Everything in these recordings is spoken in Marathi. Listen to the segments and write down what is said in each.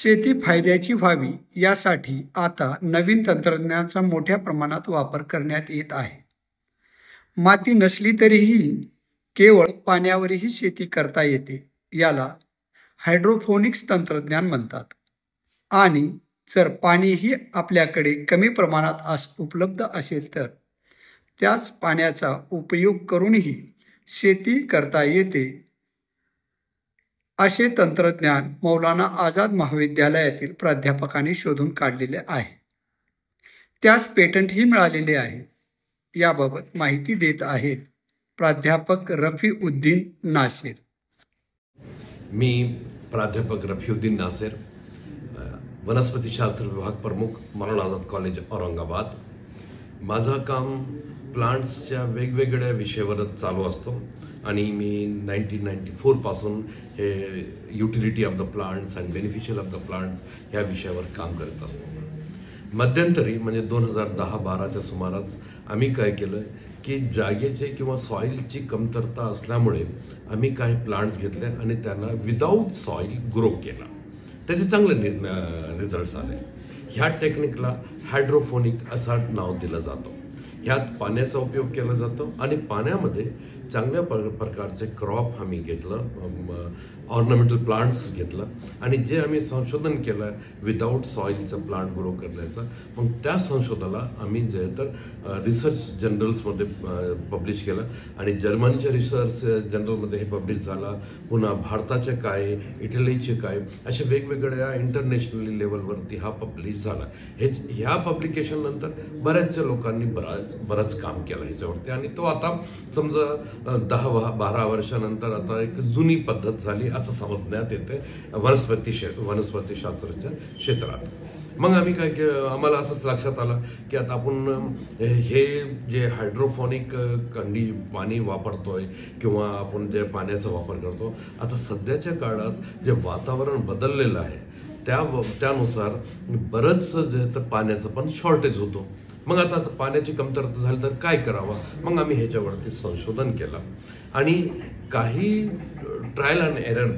शेती फायद्याची व्हावी यासाठी आता नवीन तंत्रज्ञानाचा मोठ्या प्रमाणात वापर करण्यात येत आहे. माती नसली तरीही केवळ पाण्यावरही शेती करता येते. याला हायड्रोपोनिक्स तंत्रज्ञान म्हणतात. आणि जर पाणीही आपल्याकडे कमी प्रमाणात उपलब्ध असेल तर त्याच पाण्याचा उपयोग करूनही शेती करता येते. असे तंत्रज्ञान मौलाना आझाद महाविद्यालयातील प्राध्यापकांनी शोधून काढलेले आहे. त्यास पेटंटही मिळालेले आहे. याबाबत माहिती देत आहेत प्राध्यापक रफीउद्दीन नासेर. मी प्राध्यापक रफीउद्दीन नासेर, वनस्पतीशास्त्र विभाग प्रमुख, मौलाना आझाद कॉलेज औरंगाबाद. माझं काम प्लांट्सच्या वेगवेगळ्या विषयावरच चालू असतो आणि मी 1994 पासून हे utility of the plants and beneficial of the plants ह्या विषयावर काम करत असतो. मध्यंतरी म्हणजे 2010-12च्या सुमारास आम्ही काय केलं की जागेचे किंवा सॉईलची कमतरता असल्यामुळे आम्ही काही प्लांट्स घेतले आणि त्यांना विदाऊट सॉईल ग्रो केला. त्याचे चांगले रिझल्ट्स आले. ह्या टेक्निकला हायड्रोपोनिक असा नाव दिलं जातं. ह्यात पाण्याचा उपयोग केला जातो आणि पाण्यामध्ये चांगल्या प्रकारचे क्रॉप आम्ही घेतलं, ऑर्नामेंटल प्लांट्स घेतलं आणि जे आम्ही संशोधन केलं विदाऊट सॉईलचं प्लांट ग्रो करण्याचं, मग त्या संशोधनाला आम्ही जे तर रिसर्च जर्नल्समध्ये पब्लिश केलं आणि जर्मनीच्या रिसर्च जर्नलमध्ये हे पब्लिश झालं. पुन्हा भारताचे काय, इटलीचे काय, अशा वेगवेगळ्या इंटरनॅशनल लेवलवरती हा पब्लिश झाला. ह्या पब्लिकेशन नंतर बऱ्याचशा लोकांनी बरंच काम केलं ह्याच्यावरती आणि तो आता समजा 10-12 वर्षानंतर आता एक जुनी पद्धत झाली असं समजण्यात येते वनस्पतीशास्त्राच्या क्षेत्रात. मग आम्ही काय केलं, आम्हाला असंच लक्षात आलं की आता आपण हे जे हायड्रोपोनिक पाणी वापरतोय किंवा आपण जे पाण्याचा वापर करतो, आता सध्याच्या काळात जे वातावरण बदललेलं आहे त्यानुसार बरंचसं जे तर पाण्याचं पण शॉर्टेज होतो. मग आता पाण्याची कमतरता झाली तर काय करावं. मग आम्ही ह्याच्यावरती संशोधन केलं आणि काही ट्रायल अँड एरर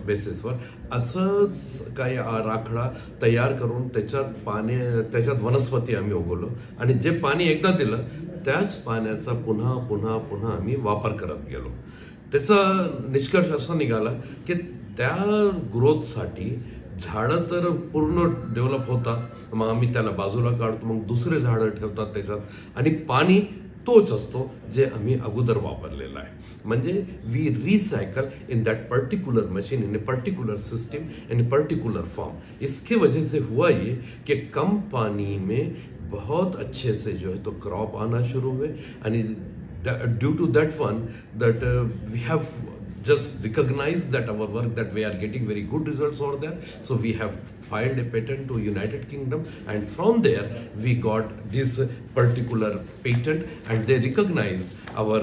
बेसिसवर असंच काही राखडा तयार करून त्याच्यात वनस्पती आम्ही उगवलो आणि जे पाणी एकदा दिलं त्याच पाण्याचा पुन्हा पुन्हा पुन्हा आम्ही वापर करत गेलो. त्याचा निष्कर्ष असा निघाला की त्या ग्रोथसाठी झाडं तर पूर्ण डेव्हलप होतात, मग आम्ही त्याला बाजूला काढतो, मग दुसरे झाडं ठेवतात त्याच्यात आणि पाणी तोच असतो जे आम्ही अगोदर वापरलेला आहे. म्हणजे we recycle in that particular machine, in a particular system, in a particular form. इसके वजह से हुआ ये कि कम पानी में बहुत अच्छे से जो है तो क्रॉप आना शुरू हुए आणि due to that we have just recognize that our work, that we are getting very good results over there. So we have filed a patent to United Kingdom and from there we got this particular patent and they recognized our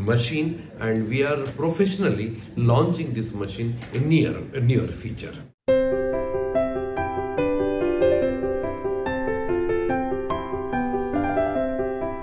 machine and we are professionally launching this machine in near future.